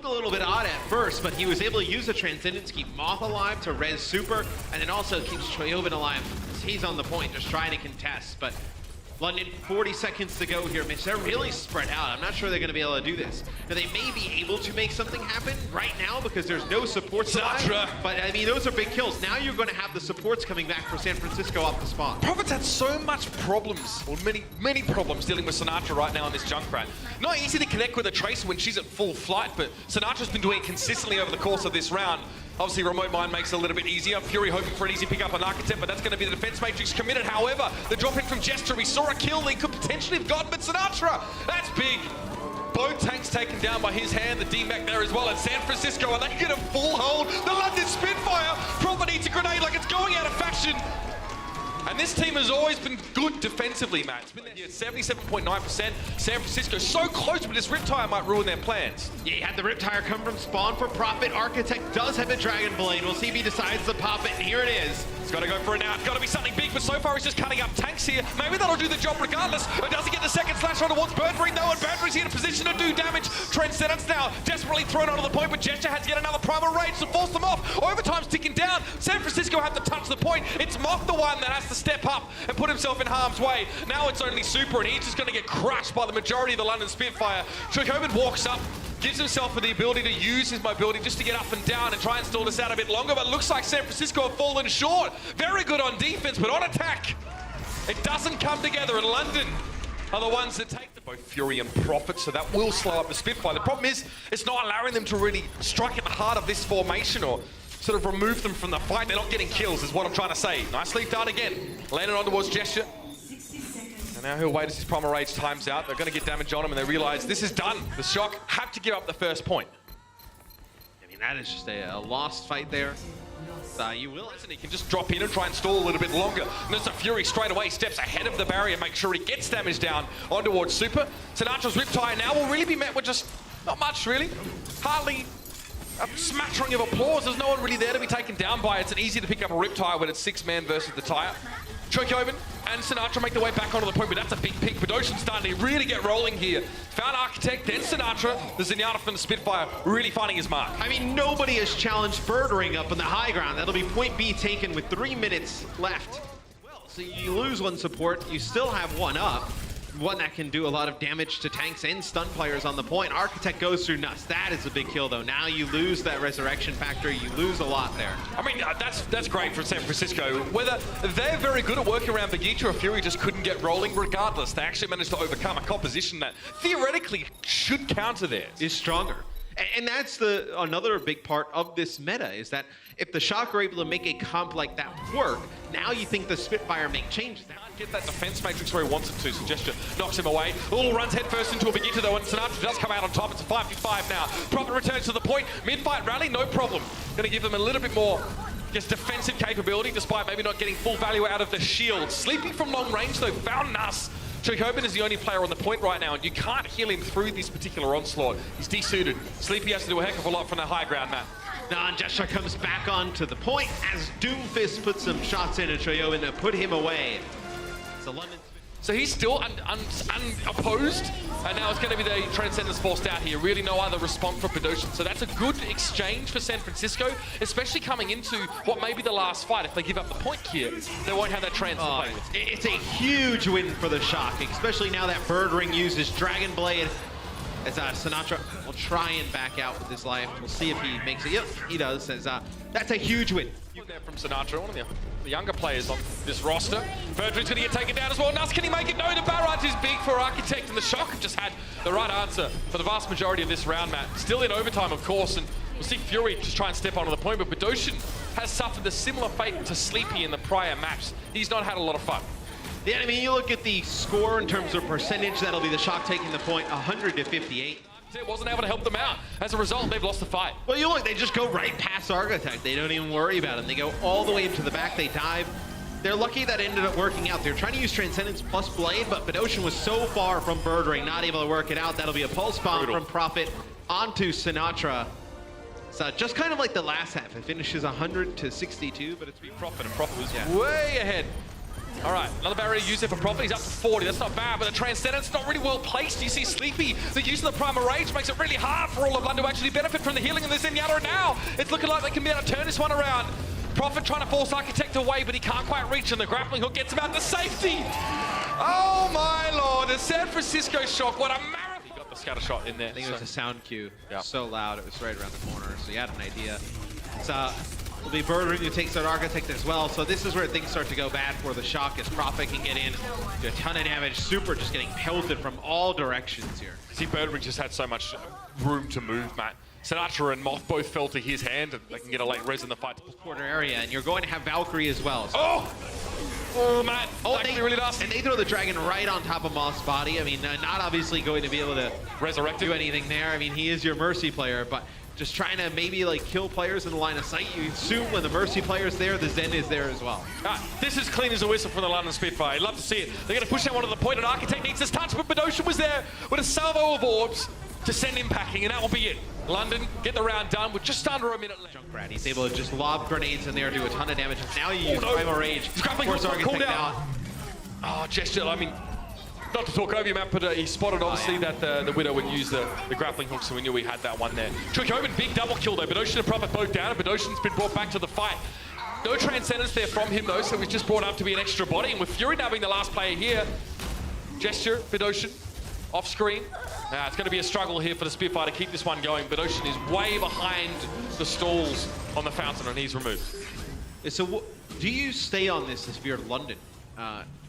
looked a little bit odd at first, but he was able to use the Transcendence, keep Moth alive to res Super, and then also keeps JjoNak alive. He's on the point, just trying to contest, but London, 40 seconds to go here, Mitch. They're really spread out. I'm not sure they're going to be able to do this. Now, they may be able to make something happen right now because there's no supports alive, but I mean, those are big kills. Now you're going to have the supports coming back for San Francisco off the spawn. Prophet's had so much problems, or many problems dealing with Sinatra right now in this Junkrat. Not easy to connect with a Tracer when she's at full flight, but Sinatra's been doing it consistently over the course of this round. Obviously, Remote Mine makes it a little bit easier. Fury hoping for an easy pick up on Architect, but that's going to be the defense matrix committed. However, the drop in from Gesture, we saw a kill they could potentially have gotten, but Sinatra, that's big. Both tanks taken down by his hand, the D-Mac there as well, and San Francisco, and they get a full hold. The London Spitfire, Prophet needs a grenade like it's going out of fashion. And this team has always been good defensively, Matt. It's been there 77.9%. San Francisco so close, but this Riptire might ruin their plans. Yeah, you had the Riptire come from spawn for Prophet. Architect does have a Dragon Blade. We'll see if he decides to pop it, and here it is. He's got to go for it now. It's got to be something big, but so far he's just cutting up tanks here. Maybe that'll do the job regardless. But does he get the second slash on towards Birdring though? And Birdring's here in a position to do damage. Transcendence now desperately thrown onto the point, but Gesture has yet another primal rage to force them off. Overtime's ticking down. San Francisco have to touch the point. It's Moth the one that has to step up and put himself in harm's way. Now it's only Super, and he's just going to get crushed by the majority of the London Spitfire. JjoNak walks up, gives himself the ability to use his mobility just to get up and down and try and stall this out a bit longer, but it looks like San Francisco have fallen short. Very good on defense, but on attack, it doesn't come together, and London are the ones that take the both Fury and Prophet, so that will slow up the Spitfire. The problem is, it's not allowing them to really strike at the heart of this formation or sort of remove them from the fight. They're not getting kills, is what I'm trying to say. Nicely done again. Landed on towards Gesture. And now he'll wait as his primal rage times out. They're going to get damage on him, and they realize this is done. The Shock have to give up the first point. I mean, that is just a lost fight there. You will, and he can just drop in and try and stall a little bit longer. And there's a Fury straight away, steps ahead of the barrier, make sure he gets damage down on towards Super. Sinatra's Riptire now will really be met with just not much, really. Hardly a smattering of applause. There's no one really there to be taken down by. It's an easy to pick up a Riptire when it's 6-man versus the Tire. JjoNak and Sinatra make their way back onto the point, but that's a big pick. Bedoshin's starting to really get rolling here. Found Architect, then Sinatra. The Zenyatta from the Spitfire really finding his mark. I mean, nobody has challenged Birdring up on the high ground. That'll be point B taken with 3 minutes left. Well, so you lose one support, you still have one up. One that can do a lot of damage to tanks and stun players on the point. Architect goes through nuts. That is a big kill, though. Now you lose that resurrection factor. You lose a lot there. I mean, that's great for San Francisco. Whether they're very good at working around Vegeta or Fury just couldn't get rolling, regardless, they actually managed to overcome a composition that theoretically should counter theirs. Is stronger. And that's another big part of this meta, is that if the Shock are able to make a comp like that work, now you think the Spitfire make changes. Get that defense matrix where he wants it to, so Gesture knocks him away. All runs headfirst into a Vegeta though, and Sinatra does come out on top. It's a 5v5 now. Prophet returns to the point. Mid-fight rally, no problem. Gonna give them a little bit more just defensive capability, despite maybe not getting full value out of the shield. Sleepy from long range though, found Nas. JjoNak is the only player on the point right now, and you can't heal him through this particular onslaught. He's desuited. Sleepy has to do a heck of a lot from the high ground, Matt. Now, Gesture comes back onto the point as Doomfist puts some shots in at JjoNak to put him away. So he's still unopposed, and now it's going to be the Transcendence forced out here. Really no other response from Bedoshin. So that's a good exchange for San Francisco, especially coming into what may be the last fight. If they give up the point here, they won't have that Trans to play with. It's a huge win for the Shock, especially now that Birdring uses Dragon Blade. As Sinatra will try and back out with his life. We'll see if he makes it. Yep, he does. As that's a huge win. There from Sinatra, one of the younger players on this roster. Birdring's going to get taken down as well. Nuss, can he make it? No, the barrage is big for Architect, and the Shock have just had the right answer for the vast majority of this round, Matt. Still in overtime, of course, and we'll see Fury just try and step onto the point, but Bedoshin has suffered a similar fate to Sleepy in the prior match. He's not had a lot of fun. Yeah, I mean, you look at the score in terms of percentage, that'll be the Shock taking the point, 100-58. It wasn't able to help them out. As a result, they've lost the fight. Well, you look, they just go right past Architect. They don't even worry about him. They go all the way into the back, they dive. They're lucky that ended up working out. They're trying to use Transcendence plus Blade, but Bedoshin was so far from Birdring, not able to work it out. That'll be a pulse bomb from Prophet onto Sinatra. So just kind of like the last half. It finishes 100-62, but it's Prophet, and Prophet was way ahead All right, another barrier used there for Prophet. He's up to 40. That's not bad, but the Transcendence not really well placed. You see Sleepy, the use of the Primal Rage makes it really hard for all of London to actually benefit from the healing of this Zenyatta. Now it's looking like they can be able to turn this one around. Prophet trying to force Architect away, but he can't quite reach, and the grappling hook gets him out to safety. Oh my lord, the San Francisco shock, what a marathon. He got the scatter shot in there. I think it was a sound cue. Yeah. So loud, it was right around the corner, so you had an idea. It's will be Birdring who takes out Architect as well, so this is where things start to go bad for the Shock as Prophet can get in, do a ton of damage. Super just getting pelted from all directions here. See, Birdring just had so much room to move, Matt. Sinatra and Moth both fell to his hand, and they can get a late res in the fight. Corner area, and you're going to have Valkyrie as well. So. Oh, Matt, that they could be really nasty. And they throw the dragon right on top of Moth's body. I mean, not obviously going to be able to resurrect do anything there. I mean, he is your Mercy player, but just trying to maybe like kill players in the line of sight. You assume when the Mercy player's there, the Zen is there as well. This is clean as a whistle from the London Spitfire. I'd love to see it. They're going to push that one to the point, and Architect needs this touch, but Bedosian was there with a salvo of orbs to send him packing, and that will be it. London get the round done with just under a minute left. Junkrat, he's able to just lob grenades in there, do a ton of damage. Now you use Primal Rage. He's grappling hook called out. Oh, Gesture, I mean, not to talk over you, Matt, but he spotted obviously that the Widow would use the grappling hook, so we knew we had that one there. JjoNak, big double kill though. Bedosian and Prophet both down, and Bedosian's been brought back to the fight. No Transcendence there from him though, so he's just brought up to be an extra body, and with Fury now being the last player here, Gesture, Bedosian, off screen. Now it's going to be a struggle here for the Spitfire to keep this one going. Bedosian is way behind the stalls on the fountain, and he's removed. So do you stay on this if you're London?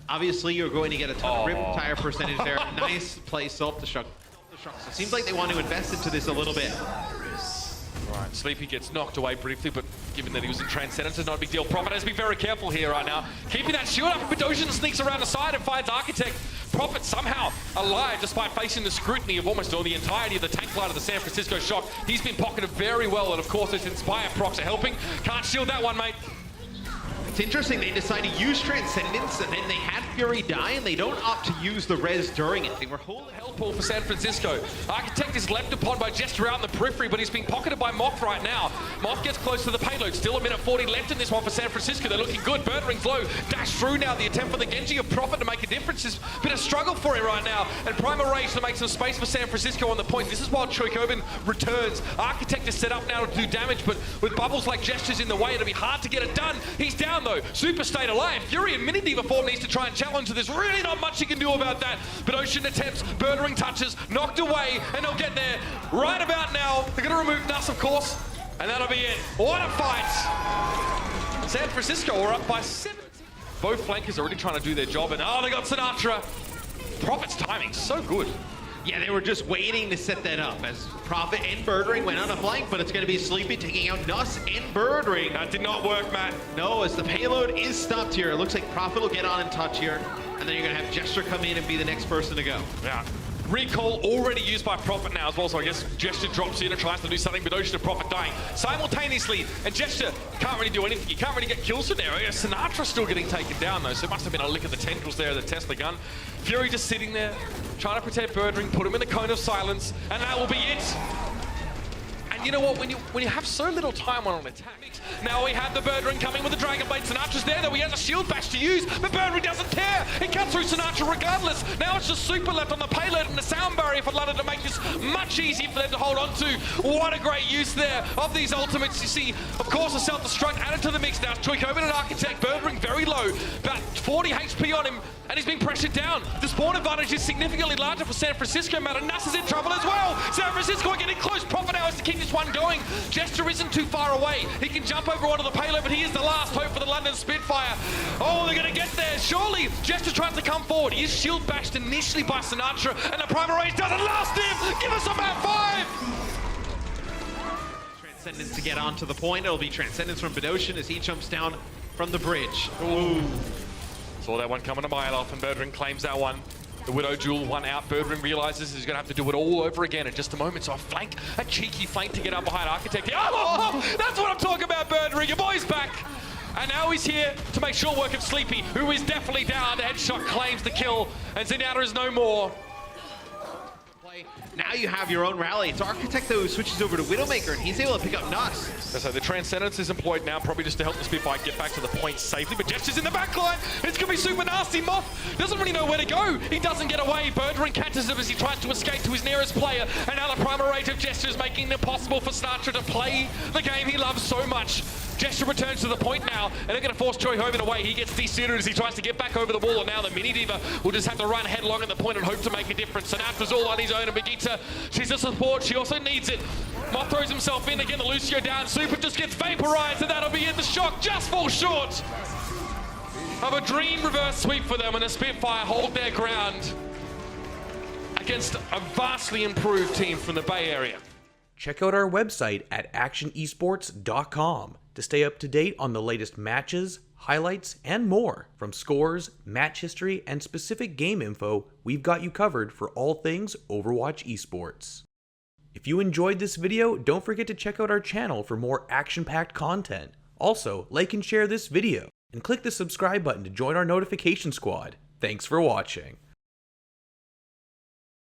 Obviously, you're going to get a ton of rip tire percentage there. Nice play, Soap the Shrug. It seems like they want to invest into this a little bit. Right, Sleepy gets knocked away briefly, but given that he was in Transcendence, it's not a big deal. Prophet has to be very careful here right now. Keeping that shield up, Bedosian sneaks around the side and finds Architect. Prophet somehow alive despite facing the scrutiny of almost all the entirety of the tank line of the San Francisco Shock. He's been pocketed very well, and of course, this Inspire procs are helping. Can't shield that one, mate. It's interesting, they decided to use Transcendence, and then they had Fury die, and they don't opt to use the res during it. They were holding hell pull for San Francisco. Architect is leapt upon by Gesture out in the periphery, but he's being pocketed by Moth right now. Moth gets close to the payload. Still a minute 40 left in this one for San Francisco. They're looking good. Birdring's low. Dash through now. The attempt for the Genji of Prophet to make a difference has been a struggle for him right now. And Primal Rage to make some space for San Francisco on the point. This is while JjoNak returns. Architect is set up now to do damage, but with bubbles like Gesture's in the way, it'll be hard to get it done. He's down though. Super stayed alive. Fury in Mini Diva form needs to try and challenge. There's really not much he can do about that. Bedosian attempts, Birdring touches, knocked away, and they'll get there right about now. They're going to remove Nuss, of course, and that'll be it. What a fight! San Francisco are up by 7. Both flankers are really trying to do their job, and they got Sinatra. Prophet's timing so good. Yeah, they were just waiting to set that up as Prophet and Birdring went on a flank, but it's going to be Sleepy taking out Nuss and Birdring. That did not work, Matt. No, as the payload is stopped here. It looks like Prophet will get on and touch here, and then you're going to have Gesture come in and be the next person to go. Yeah. Recall already used by Prophet now as well, so I guess Gesture drops in and tries to do something, but Bedosian and Prophet dying simultaneously, and Gesture can't really do anything. You can't really get kills from there. Sinatra's still getting taken down though, so it must have been a lick of the tendrils there of the Tesla gun. Fury just sitting there, trying to protect Birdring, put him in the cone of silence, and that will be it. And you know what, when you have so little time on an attack, now we have the Birdring coming with the Dragon Blade. Sinatra's there though, he has a shield bash to use, but Birdring doesn't care. He cuts through Sinatra regardless. Now it's just Super left on the payload and the sound barrier for London to make this much easier for them to hold on to. What a great use there of these ultimates. You see, of course, the self-destruct added to the mix now. JjoNak and Architect, Birdring very low, about 40 HP on him, and he's being pressured down. The spawn advantage is significantly larger for San Francisco. Nuss is in trouble as well. San Francisco are getting close. Prophet now has to keep this one going. Gesture isn't too far away. He can jump over onto the payload, but he is the last hope for the London Spitfire. Oh, they're going to get there. Surely, Gesture tries to come forward. He is shield bashed initially by Sinatra, and the Primal Rage doesn't last him. Give us about 5. Transcendence to get onto the point. It'll be Transcendence from Bedosian as he jumps down from the bridge. Ooh. Saw that one coming a mile off, and Birdring claims that one. The Widow duel one out. Birdring realizes he's going to have to do it all over again in just a moment. So a cheeky flank to get up behind Architect. Oh, that's what I'm talking about, Birdring. Your boy's back. And now he's here to make short work of Sleepy, who is definitely down. The headshot claims the kill, and Zenyatta is no more. Now you have your own rally. It's Architect though who switches over to Widowmaker, and he's able to pick up Nux. So the Transcendence is employed now, probably just to help the Spitfire get back to the point safely, but Jester's in the backline. It's going to be super nasty. Moth doesn't really know where to go. He doesn't get away. Birdring catches him as he tries to escape to his nearest player. And now the primal rage of Jester is making it impossible for Snatcher to play the game he loves so much. Jester returns to the point now, and they're going to force JjoNak away. He gets desuited as he tries to get back over the wall, and now the Mini Diva will just have to run headlong at the point and hope to make a difference. So Sinatra's all on his own, and Brigitte, she's a support. She also needs it. Moth throws himself in again, the Lucio down. Super just gets vaporized, and that'll be it. The shock just falls short of a dream reverse sweep for them, and the Spitfire hold their ground against a vastly improved team from the Bay Area. Check out our website at actionesports.com to stay up to date on the latest matches, highlights, and more. From scores, match history, and specific game info, we've got you covered for all things Overwatch esports. If you enjoyed this video, don't forget to check out our channel for more action-packed content. Also, like and share this video, and click the subscribe button to join our notification squad. Thanks for watching.